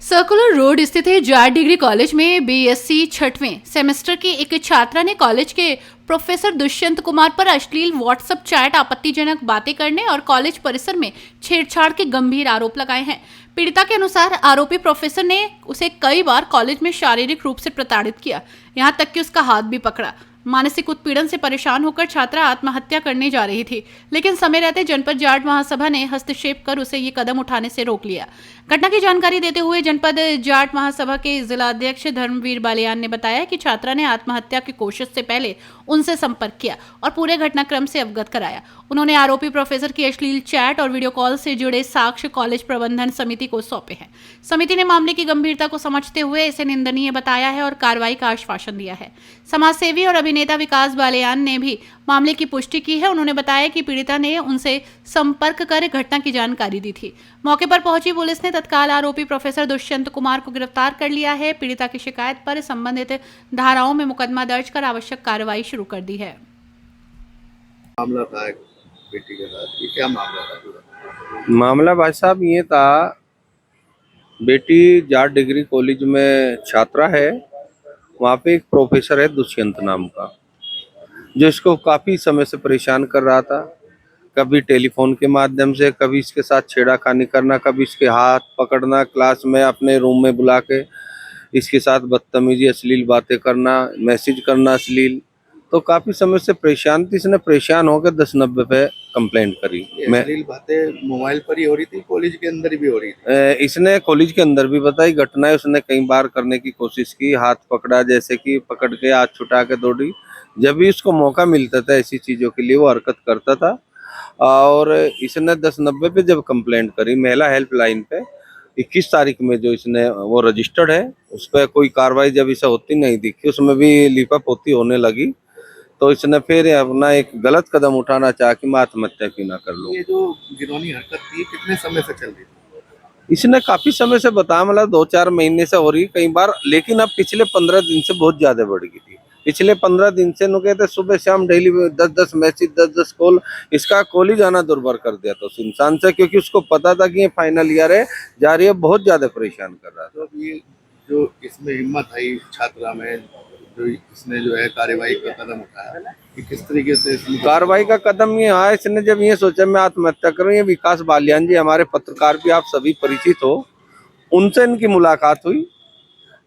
Circular road स्थित है Jat degree college में बीएससी छठवें सेमेस्टर की एक छात्रा ने कॉलेज के प्रोफेसर दुष्यंत कुमार पर अश्लील व्हाट्सएप चैट, आपत्तिजनक बातें करने और कॉलेज परिसर में छेड़छाड़ के गंभीर आरोप लगाए हैं। पीड़िता के अनुसार आरोपी प्रोफेसर ने उसे कई बार कॉलेज में शारीरिक रूप से प्रताड़ित किया, यहां तक कि उसका हाथ भी पकड़ा। मानसिक उत्पीड़न से परेशान होकर छात्रा आत्महत्या करने जा रही थी, लेकिन समय रहते जनपद जाट महासभा ने हस्तक्षेप कर उसे ये कदम उठाने से रोक लिया। घटना की जानकारी देते हुए जनपद जाट महासभा के जिला अध्यक्ष धर्मवीर बालियान ने बताया कि छात्रा ने आत्महत्या की कोशिश से पहले उनसे संपर्क किया और पूरे घटनाक्रम से अवगत कराया। उन्होंने आरोपी प्रोफेसर की अश्लील चैट और वीडियो कॉल से जुड़े साक्ष्य कॉलेज प्रबंधन समिति को सौंपे हैं। समिति ने मामले की गंभीरता को समझते हुए इसे निंदनीय बताया है और कार्रवाई का आश्वासन दिया है। समाजसेवी और अभिनेता विकास बालियान ने भी मामले की पुष्टि की है। उन्होंने बताया कि पीड़िता ने उनसे संपर्क कर घटना की जानकारी दी थी। मौके पर पहुंची पुलिस ने तत्काल आरोपी प्रोफेसर दुष्यंत कुमार को गिरफ्तार कर लिया है। पीड़िता की शिकायत पर संबंधित धाराओं में मुकदमा दर्ज कर आवश्यक कार्रवाई शुरू कर दी है। मामला था बेटी के साथ, ये क्या मामला था पूरा? मामला भाई साहब ये था, बेटी जाट डिग्री कॉलेज में छात्रा है। वहाँ पे एक प्रोफेसर है दुष्यंत नाम का, जो इसको काफ़ी समय से परेशान कर रहा था। कभी टेलीफोन के माध्यम से, कभी इसके साथ छेड़ाखानी करना, कभी इसके हाथ पकड़ना, क्लास में अपने रूम में बुला के इसके साथ बदतमीजी, अश्लील बातें करना, मैसेज करना अश्लील। तो काफ़ी समय से परेशान थी। इसने परेशान होकर 1090 पे कंप्लेंट करी। मैं अश्लील बातें मोबाइल पर ही हो रही थी, कॉलेज के अंदर भी हो रही थी? इसने कॉलेज के अंदर भी बताई घटनाएं। उसने कई बार करने की कोशिश की, हाथ पकड़ा, जैसे कि पकड़ के हाथ छुटा के दौड़ी। जब भी उसको मौका मिलता था ऐसी चीज़ों के लिए वो हरकत करता था। और इसने 1090 पे जब कंप्लेंट करी, महिला हेल्पलाइन पे 21 तारीख में जो इसने वो रजिस्टर्ड है, उस पर कोई कार्रवाई जब इसे होती नहीं दिखी, उसमें भी लिपअप होने लगी, तो इसने फिर अपना एक गलत कदम उठाना चाहा कि मैं आत्महत्या क्यों ना कर लूं। ये जो घिनौनी हरकत थी कितने समय से चल रही थी? इसने काफी समय से बताया, मतलब 2-4 महीने से हो रही कई बार, लेकिन अब पिछले 15 दिन से बहुत ज्यादा बढ़ गई थी। पिछले 15 दिन से नु कहते सुबह शाम डेली 10-10 मैसेज, 10-10 कॉल। इसका कॉल ही जाना दुर्भर कर दिया था उस इंसान से, क्योंकि उसको पता था कि ये फाइनल ईयर है, जा रही है, बहुत ज्यादा परेशान कर रहा था। तो अब ये जो इसमें हिम्मत आई छात्रा में, जो इसने जो है कार्यवाही का कदम उठाया, कि किस तरीके से कार्रवाई का कदम ये आया, इसने जब ये सोचा मैं आत्महत्या करूं। ये विकास बालियान जी हमारे पत्रकार भी आप सभी परिचित हो, उनसे इनकी मुलाकात हुई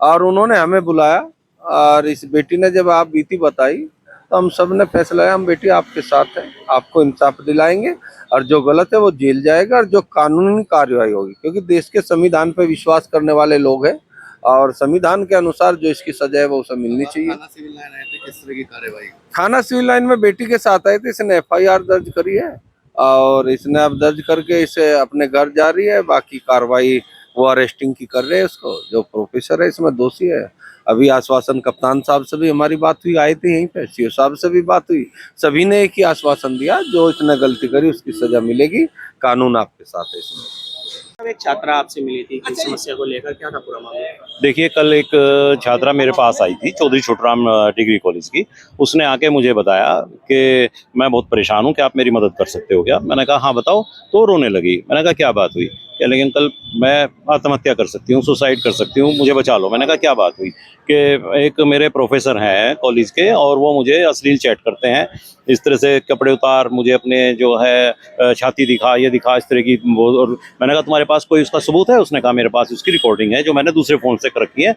और उन्होंने हमें बुलाया। और इस बेटी ने जब आप बीती बताई तो हम सब ने फैसला लिया, हम बेटी आपके साथ हैं, आपको इंसाफ दिलाएंगे और जो गलत है वो जेल जाएगा और जो कानूनी कार्रवाई होगी, क्योंकि देश के संविधान पर विश्वास करने वाले लोग हैं और संविधान के अनुसार जो इसकी सजा है वो उसे मिलनी चाहिए। थाना सिविल लाइन आए थे, किस तरह की कार्यवाही? थाना सिविल लाइन में बेटी के साथ आए थे, इसने एफआईआर दर्ज करी है और इसने अब दर्ज करके इसे अपने घर जा रही है। बाकी कार्रवाई वो अरेस्टिंग की कर रहे हैं उसको। जो प्रोफेसर है इसमें दोषी है। अभी आश्वासन कप्तान साहब से भी हमारी बात हुई, आए थे यहीं पे, सीओ साहब से भी बात हुई। सभी ने एक ही आश्वासन दिया, जो इसने गलती करी उसकी सजा मिलेगी, कानून आपके साथ है इसमें। एक छात्रा आपसे मिली थी, किस समस्या को लेकर, क्या था पूरा मामला? देखिए, कल एक छात्रा मेरे पास आई थी, चौधरी छोटूराम डिग्री कॉलेज की। उसने आके मुझे बताया कि मैं बहुत परेशान हूँ, क्या आप मेरी मदद कर सकते हो क्या? मैंने कहा हाँ बताओ। तो रोने लगी। मैंने कहा क्या बात हुई? क्या लेकिन कल मैं आत्महत्या कर सकती हूँ, सुसाइड कर सकती हूँ, मुझे बचा लो। मैंने कहा क्या बात हुई? कि एक मेरे प्रोफेसर हैं कॉलेज के और वो मुझे अश्लील चैट करते हैं, इस तरह से कपड़े उतार, मुझे अपने जो है छाती दिखा, ये दिखा, इस तरह की वो। और मैंने कहा तुम्हारे पास कोई उसका सबूत है? उसने कहा मेरे पास उसकी रिकॉर्डिंग है जो मैंने दूसरे फ़ोन से कर रखी है।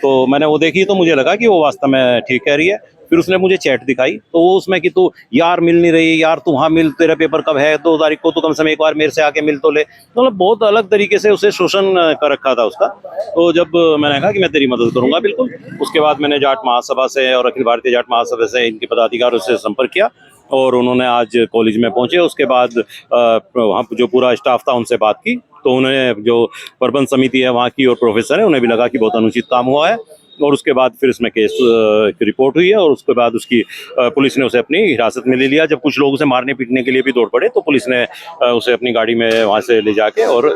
तो मैंने वो देखी तो मुझे लगा कि वो वास्तव में ठीक कह रही है। फिर उसने मुझे चैट दिखाई तो वो उसमें कि तू यार मिल नहीं रही, यार तू वहाँ मिल, तेरा पेपर कब है, 2 तारीख को, तो कम से कम एक बार मेरे से आके मिल तो ले। तो मतलब बहुत अलग तरीके से उसे शोषण कर रखा था उसका। तो जब मैंने कहा कि मैं तेरी मदद करूंगा बिल्कुल, उसके बाद मैंने जाट महासभा से और अखिल भारतीय जाट महासभा से इनके पदाधिकारियों से संपर्क किया और उन्होंने आज कॉलेज में पहुंचे। उसके बाद वहाँ जो पूरा स्टाफ था उनसे बात की, तो उन्होंने जो प्रबंध समिति है वहाँ की और प्रोफेसर है, उन्हें भी लगा कि बहुत अनुचित काम हुआ है। और उसके बाद फिर इसमें केस की रिपोर्ट हुई है और उसके बाद उसकी पुलिस ने उसे अपनी हिरासत में ले लिया। जब कुछ लोग उसे मारने पीटने के लिए भी दौड़ पड़े तो पुलिस ने उसे अपनी गाड़ी में वहाँ से ले जाके और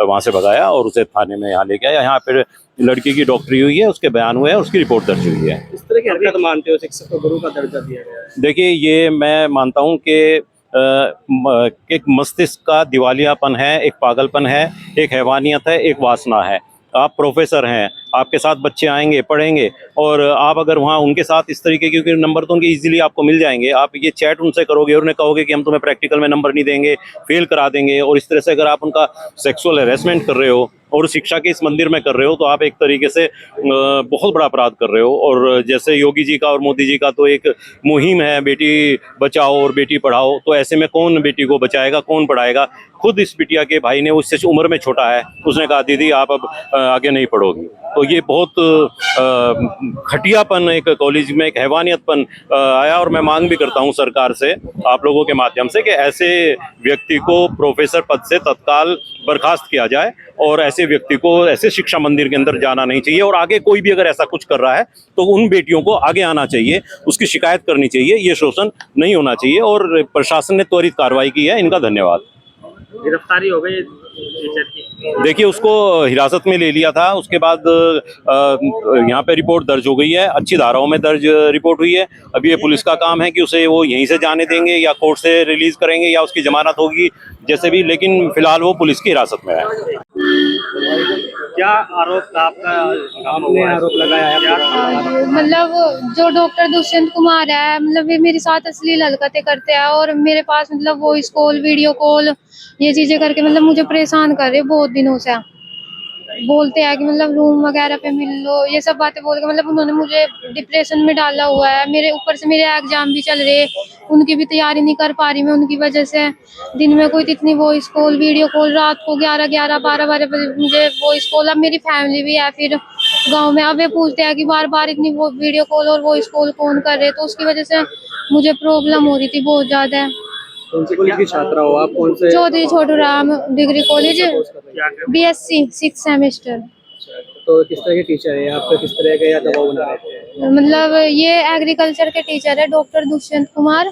वहाँ से भगाया और उसे थाने में यहाँ ले गया। यहाँ पर लड़की की डॉक्टरी हुई है, उसके बयान हुए हैं, उसकी रिपोर्ट दर्ज हुई है। इस तरह की हरकत मानते हो शिक्षक को गुरु का दर्जा दिया गया है? देखिए, ये मैं मानता हूँ कि एक मस्तिष्क का दिवालियापन है, एक पागलपन है, एक हैवानियत है, एक वासना है। आप प्रोफेसर हैं, आपके साथ बच्चे आएंगे पढ़ेंगे और आप अगर वहाँ उनके साथ इस तरीके, क्योंकि नंबर तो उनके इजीली आपको मिल जाएंगे, आप ये चैट उनसे करोगे और उन्हें कहोगे कि हम तुम्हें प्रैक्टिकल में नंबर नहीं देंगे, फेल करा देंगे, और इस तरह से अगर आप उनका सेक्सुअल हैरेसमेंट कर रहे हो और शिक्षा के इस मंदिर में कर रहे हो, तो आप एक तरीके से बहुत बड़ा अपराध कर रहे हो। और जैसे योगी जी का और मोदी जी का तो एक मुहिम है बेटी बचाओ और बेटी पढ़ाओ, तो ऐसे में कौन बेटी को बचाएगा, कौन पढ़ाएगा? खुद इस बिटिया के भाई ने, उससे उम्र में छोटा है, उसने कहा दीदी आप अब आगे नहीं पढ़ोगी। तो ये बहुत घटियापन एक कॉलेज में, एक हैवानियतपन आया। और मैं मांग भी करता हूँ सरकार से, आप लोगों के माध्यम से, कि ऐसे व्यक्ति को प्रोफेसर पद से तत्काल बर्खास्त किया जाए और ऐसे व्यक्ति को ऐसे शिक्षा मंदिर के अंदर जाना नहीं चाहिए। और आगे कोई भी अगर ऐसा कुछ कर रहा है तो उन बेटियों को आगे आना चाहिए, उसकी शिकायत करनी चाहिए, ये शोषण नहीं होना चाहिए। और प्रशासन ने त्वरित कार्रवाई की है, इनका धन्यवाद। गिरफ्तारी हो गई टीचर की? देखिए, उसको हिरासत में ले लिया था, उसके बाद यहाँ पे रिपोर्ट दर्ज हो गई है, अच्छी धाराओं में दर्ज रिपोर्ट हुई है। अभी ये पुलिस का काम है कि उसे वो यहीं से जाने देंगे या कोर्ट से रिलीज करेंगे या उसकी जमानत होगी, जैसे भी, लेकिन फिलहाल वो पुलिस की हिरासत में है। क्या आरोप था आपका? आपने आरोप लगाया है क्या? मतलब जो डॉक्टर दुष्यंत कुमार है, मतलब ये मेरे साथ अश्लील हरकतें करते हैं और मेरे पास मतलब वॉइस कॉल, वीडियो कॉल, ये चीजें करके मतलब मुझे परेशान कर रहे हैं बहुत दिनों से। बोलते हैं कि मतलब रूम वगैरह पे मिल लो, ये सब बातें बोल के मतलब उन्होंने मुझे डिप्रेशन में डाला हुआ है। मेरे ऊपर से मेरे एग्जाम भी चल रहे, उनकी भी तैयारी नहीं कर पा रही मैं उनकी वजह से। दिन में कोई इतनी वॉइस कॉल, वीडियो कॉल, रात को 11-11, 12-12 बजे मुझे वॉइस कॉल। अब मेरी फैमिली भी है फिर गाँव में, अब ये पूछते हैं कि बार बार इतनी वीडियो कॉल और वॉइस कॉल कौन कर रहे, तो उसकी वजह से मुझे प्रॉब्लम हो रही थी बहुत ज्यादा। कौन सी कॉलेज की छात्रा हो आप? कौन से? Chaudhary Chhotu Ram degree college, BSc 6th semester. तो किस तरह के टीचर है आप? किस तरह के या दबाव बना रहे थे? मतलब ये एग्रीकल्चर के टीचर है डॉक्टर दुष्यंत कुमार,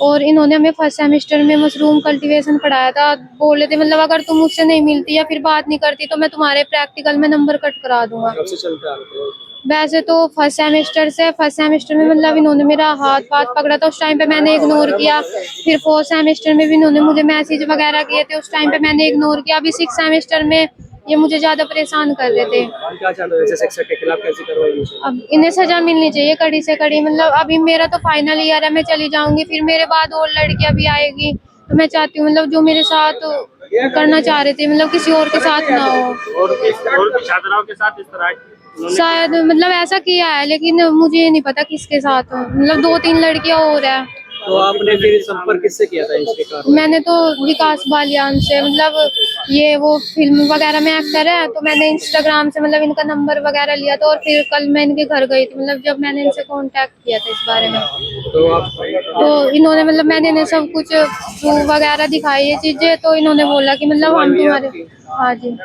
और इन्होंने हमें फर्स्ट सेमेस्टर में मशरूम कल्टीवेशन पढ़ाया था। बोले थे मतलब अगर तुम मुझसे नहीं मिलती या फिर बात नहीं करती तो मैं तुम्हारे प्रैक्टिकल में नंबर कट करा दूंगा। कब से चलता है? वैसे तो फर्स्ट सेमेस्टर में मतलब इन्होंने मेरा हाथ पकड़ा था, उस टाइम पे मैंने इग्नोर किया। फिर 4th सेमेस्टर में भी इन्होंने मुझे मैसेज वगैरह किए थे, उस टाइम पे मैंने इग्नोर किया। अभी 6th सेमेस्टर में ये मुझे ज्यादा परेशान कर रहे थे। क्या चाहते हो ऐसे शिक्षक के खिलाफ कैसी कार्रवाई? अब इन्हें सजा मिलनी चाहिए कड़ी से कड़ी। मतलब अभी मेरा तो फाइनल ईयर है, मैं चली जाऊंगी, फिर मेरे बाद और लड़कियां भी आएगी। तो मैं चाहती हूँ मतलब जो मेरे साथ करना चाह रहे थे मतलब किसी और के साथ ना हो। और छात्राओं के साथ इस तरह शायद मतलब ऐसा किया है, लेकिन मुझे ये नहीं पता किसके साथ हो। मतलब 2-3 लड़कियां और है। तो आपने फिर संपर्क किससे किया था इसके कारण? मैंने तो विकास बालियान से, मतलब ये वो फिल्म वगैरह में एक्टर है, तो मैंने इंस्टाग्राम से मतलब इनका नंबर वगैरह लिया था। और फिर कल मैं इनके घर गई थी, मतलब जब मैंने इनसे कांटेक्ट किया था इस बारे में, तो इन्होंने मतलब मैंने इन्हें सब कुछ प्रूफ वगैरह दिखाई ये चीजें, तो इन्होंने बोला कि मतलब हम तुम्हारे, हाँ जी।